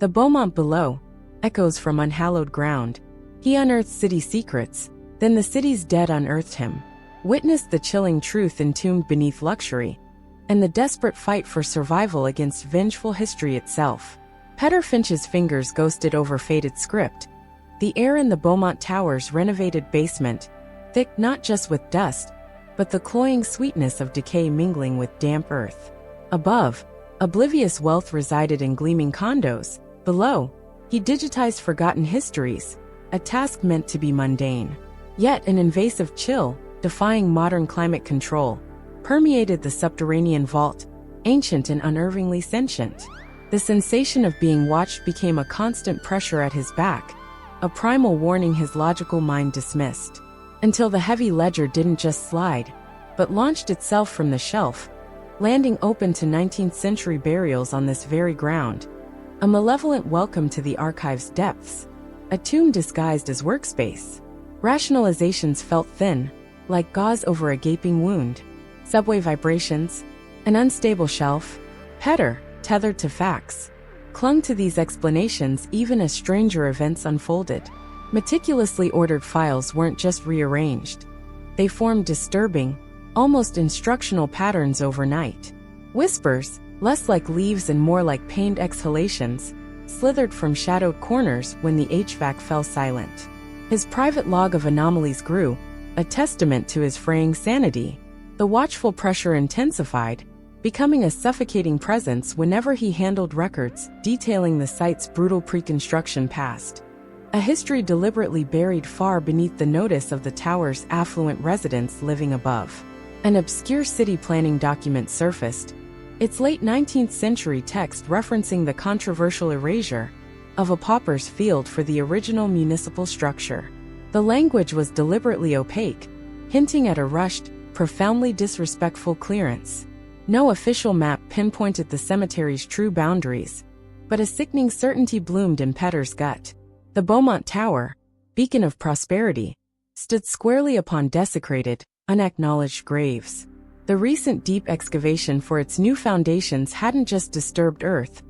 The Beaumont below, echoes from unhallowed ground. He unearthed city secrets, then the city's dead unearthed him. Witnessed the chilling truth entombed beneath luxury, and the desperate fight for survival against vengeful history itself. Peter Finch's fingers ghosted over faded script. The air in the Beaumont Tower's renovated basement, thick not just with dust, but the cloying sweetness of decay mingling with damp earth. Above, oblivious wealth resided in gleaming condos. Below, he digitized forgotten histories, a task meant to be mundane. Yet an invasive chill, defying modern climate control, permeated the subterranean vault, ancient and unnervingly sentient. The sensation of being watched became a constant pressure at his back, a primal warning his logical mind dismissed. Until the heavy ledger didn't just slide, but launched itself from the shelf, landing open to 19th century burials on this very ground. A malevolent welcome to the archive's depths, a tomb disguised as workspace. Rationalizations felt thin, like gauze over a gaping wound. Subway vibrations, an unstable shelf. Peter, tethered to facts, clung to these explanations even as stranger events unfolded. Meticulously ordered files weren't just rearranged. They formed disturbing, almost instructional patterns overnight. Whispers, less like leaves and more like pained exhalations, slithered from shadowed corners when the HVAC fell silent. His private log of anomalies grew, a testament to his fraying sanity. The watchful pressure intensified, becoming a suffocating presence whenever he handled records detailing the site's brutal pre-construction past. A history deliberately buried far beneath the notice of the tower's affluent residents living above. An obscure city planning document surfaced, its late 19th century text referencing the controversial erasure of a pauper's field for the original municipal structure. The language was deliberately opaque, hinting at a rushed, profoundly disrespectful clearance. No official map pinpointed the cemetery's true boundaries, but a sickening certainty bloomed in Peter's gut. The Beaumont Tower, beacon of prosperity, stood squarely upon desecrated, unacknowledged graves. The recent deep excavation for its new foundations hadn't just disturbed earth,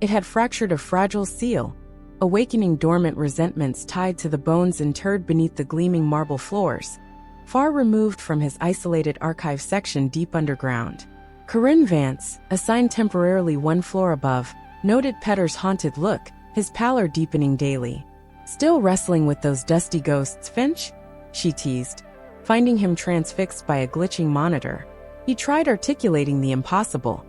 it had fractured a fragile seal, awakening dormant resentments tied to the bones interred beneath the gleaming marble floors, far removed from his isolated archive section deep underground. Corinne Vance, assigned temporarily one floor above, noted Peter's haunted look, his pallor deepening daily. "Still wrestling with those dusty ghosts, Finch?" she teased, finding him transfixed by a glitching monitor. He tried articulating the impossible.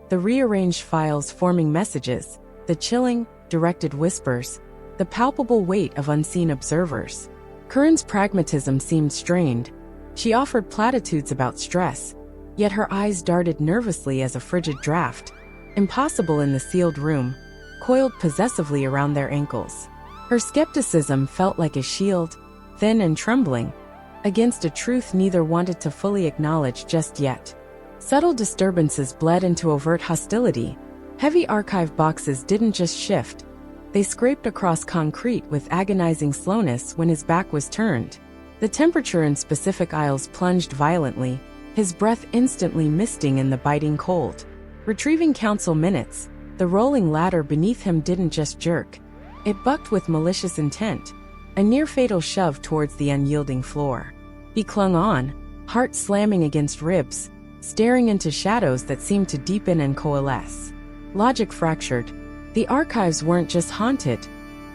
The rearranged files forming messages, the chilling, directed whispers, the palpable weight of unseen observers. Corinne's pragmatism seemed strained. She offered platitudes about stress, yet her eyes darted nervously as a frigid draft, impossible in the sealed room, coiled possessively around their ankles. Her skepticism felt like a shield, thin and trembling, against a truth neither wanted to fully acknowledge just yet. Subtle disturbances bled into overt hostility. Heavy archive boxes didn't just shift, they scraped across concrete with agonizing slowness when his back was turned. The temperature in specific aisles plunged violently, his breath instantly misting in the biting cold. Retrieving council minutes, the rolling ladder beneath him didn't just jerk. It bucked with malicious intent, a near-fatal shove towards the unyielding floor. He clung on, heart slamming against ribs, staring into shadows that seemed to deepen and coalesce. Logic fractured. The archives weren't just haunted,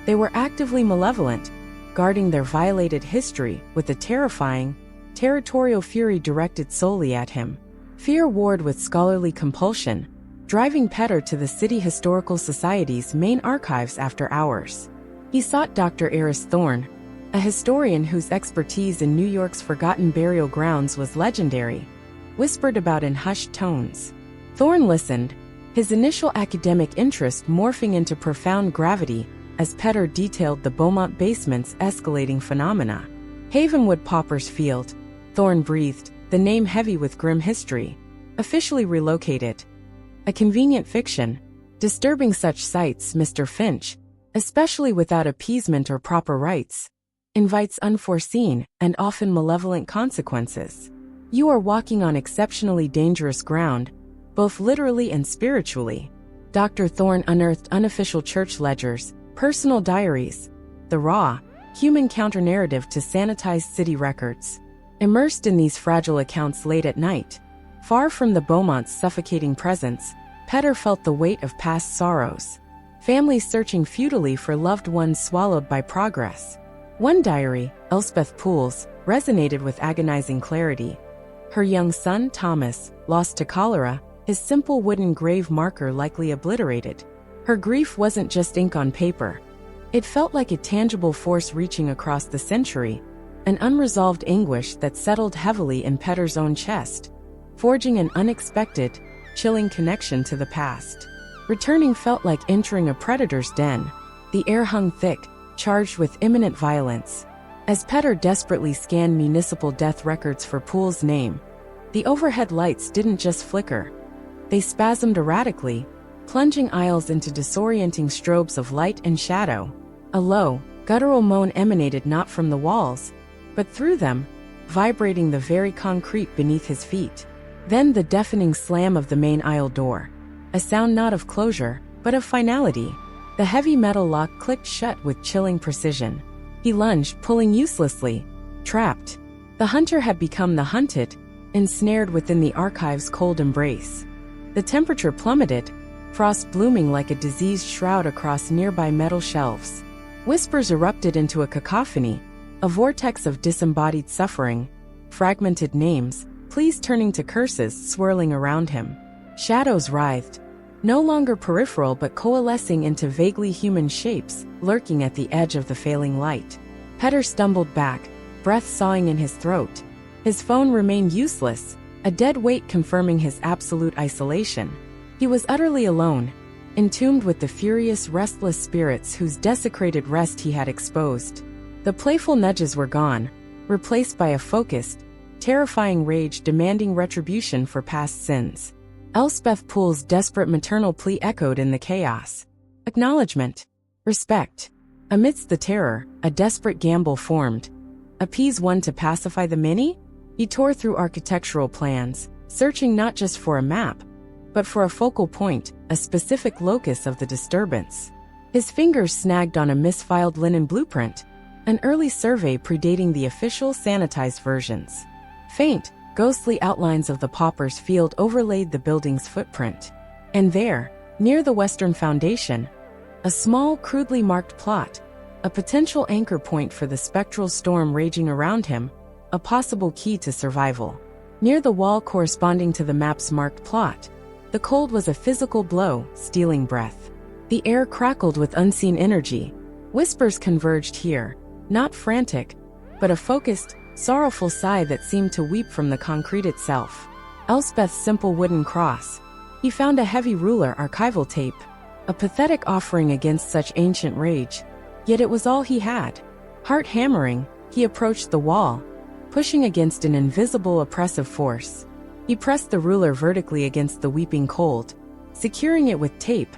they were actively malevolent, guarding their violated history with a terrifying, territorial fury directed solely at him. Fear warred with scholarly compulsion, driving Peter to the City Historical Society's main archives after hours. He sought Dr. Eris Thorne, a historian whose expertise in New York's forgotten burial grounds was legendary, whispered about in hushed tones. Thorne listened, his initial academic interest morphing into profound gravity as Peter detailed the Beaumont basement's escalating phenomena. Havenwood Pauper's Field, Thorne breathed, the name heavy with grim history. Officially relocated. A convenient fiction. Disturbing such sites, Mr. Finch, especially without appeasement or proper rites, invites unforeseen and often malevolent consequences. You are walking on exceptionally dangerous ground, both literally and spiritually. Dr. Thorne unearthed unofficial church ledgers, personal diaries, the raw, human counter-narrative to sanitized city records. Immersed in these fragile accounts late at night, far from the Beaumont's suffocating presence, Petter felt the weight of past sorrows. Families searching futilely for loved ones swallowed by progress. One diary, Elspeth Poole's, resonated with agonizing clarity. Her young son, Thomas, lost to cholera, his simple wooden grave marker likely obliterated. Her grief wasn't just ink on paper. It felt like a tangible force reaching across the century, an unresolved anguish that settled heavily in Petter's own chest, forging an unexpected, chilling connection to the past. Returning felt like entering a predator's den. The air hung thick, charged with imminent violence. As Petter desperately scanned municipal death records for Poole's name, the overhead lights didn't just flicker. They spasmed erratically, plunging aisles into disorienting strobes of light and shadow. A low, guttural moan emanated not from the walls, but through them, vibrating the very concrete beneath his feet. Then the deafening slam of the main aisle door. A sound not of closure, but of finality. The heavy metal lock clicked shut with chilling precision. He lunged, pulling uselessly. Trapped. The hunter had become the hunted, ensnared within the archive's cold embrace. The temperature plummeted, frost blooming like a diseased shroud across nearby metal shelves. Whispers erupted into a cacophony, a vortex of disembodied suffering, fragmented names, pleas turning to curses swirling around him. Shadows writhed, no longer peripheral but coalescing into vaguely human shapes, lurking at the edge of the failing light. Petter stumbled back, breath sawing in his throat. His phone remained useless, a dead weight confirming his absolute isolation. He was utterly alone, entombed with the furious, restless spirits whose desecrated rest he had exposed. The playful nudges were gone, replaced by a focused, terrifying rage demanding retribution for past sins. Elspeth Poole's desperate maternal plea echoed in the chaos. Acknowledgement. Respect. Amidst the terror, a desperate gamble formed. Appease one to pacify the many? He tore through architectural plans, searching not just for a map, but for a focal point, a specific locus of the disturbance. His fingers snagged on a misfiled linen blueprint, an early survey predating the official sanitized versions. Faint, ghostly outlines of the pauper's field overlaid the building's footprint. And there, near the western foundation, a small, crudely marked plot, a potential anchor point for the spectral storm raging around him, a possible key to survival. Near the wall corresponding to the map's marked plot, the cold was a physical blow, stealing breath. The air crackled with unseen energy. Whispers converged here, not frantic, but a focused, sorrowful sigh that seemed to weep from the concrete itself. Elspeth's simple wooden cross. He found a heavy ruler archival tape, a pathetic offering against such ancient rage. Yet it was all he had. Heart hammering, he approached the wall, pushing against an invisible oppressive force. He pressed the ruler vertically against the weeping cold, securing it with tape,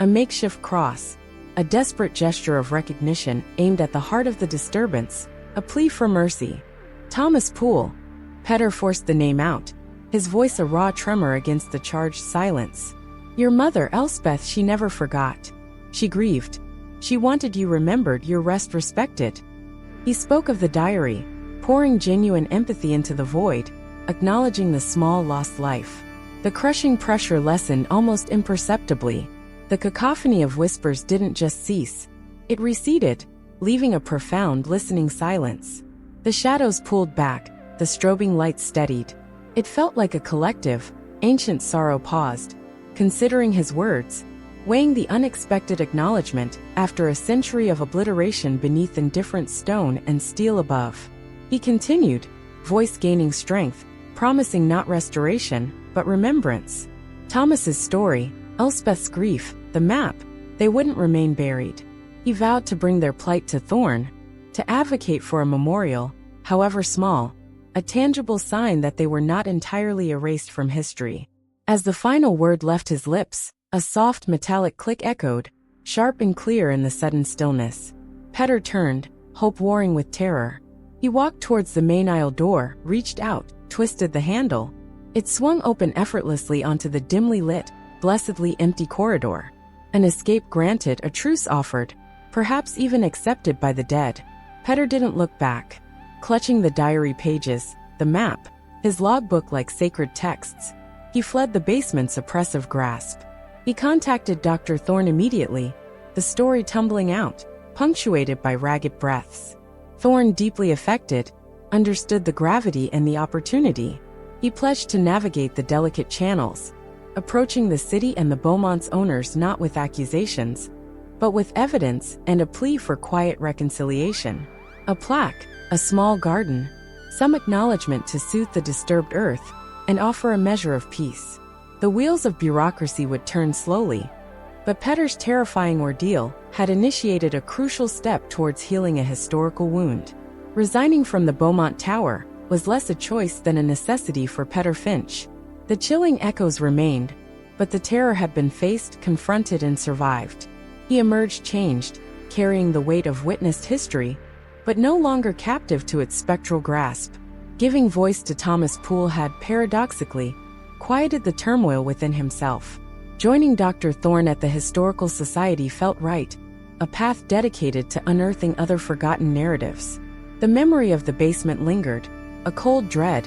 a makeshift cross, a desperate gesture of recognition aimed at the heart of the disturbance, a plea for mercy. Thomas Poole. Petter forced the name out, his voice a raw tremor against the charged silence. Your mother, Elspeth, she never forgot. She grieved. She wanted you remembered, your rest respected. He spoke of the diary, pouring genuine empathy into the void, acknowledging the small lost life. The crushing pressure lessened almost imperceptibly. The cacophony of whispers didn't just cease. It receded, leaving a profound, listening silence. The shadows pulled back, the strobing lights steadied. It felt like a collective, ancient sorrow paused, considering his words, weighing the unexpected acknowledgement after a century of obliteration beneath indifferent stone and steel above. He continued, voice gaining strength, promising not restoration, but remembrance. Thomas's story, Elspeth's grief, the map, they wouldn't remain buried. He vowed to bring their plight to Thorne, to advocate for a memorial, however small, a tangible sign that they were not entirely erased from history. As the final word left his lips, a soft metallic click echoed, sharp and clear in the sudden stillness. Petter turned, hope warring with terror. He walked towards the main aisle door, reached out, twisted the handle. It swung open effortlessly onto the dimly lit, blessedly empty corridor. An escape granted, a truce offered, perhaps even accepted by the dead. Petter didn't look back. Clutching the diary pages, the map, his logbook like sacred texts, he fled the basement's oppressive grasp. He contacted Dr. Thorne immediately, the story tumbling out, punctuated by ragged breaths. Thorne, deeply affected, understood the gravity and the opportunity. He pledged to navigate the delicate channels, approaching the city and the Beaumont's owners not with accusations, but with evidence and a plea for quiet reconciliation. A plaque, a small garden, some acknowledgement to soothe the disturbed earth and offer a measure of peace. The wheels of bureaucracy would turn slowly, but Petter's terrifying ordeal had initiated a crucial step towards healing a historical wound. Resigning from the Beaumont Tower was less a choice than a necessity for Petter Finch. The chilling echoes remained, but the terror had been faced, confronted, and survived. He emerged changed, carrying the weight of witnessed history, but no longer captive to its spectral grasp. Giving voice to Thomas Poole had, paradoxically, quieted the turmoil within himself. Joining Dr. Thorne at the Historical Society felt right, a path dedicated to unearthing other forgotten narratives. The memory of the basement lingered, a cold dread,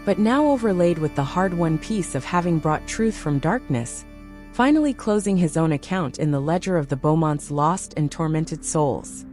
but now overlaid with the hard-won peace of having brought truth from darkness, finally closing his own account in the ledger of the Beaumont's lost and tormented souls.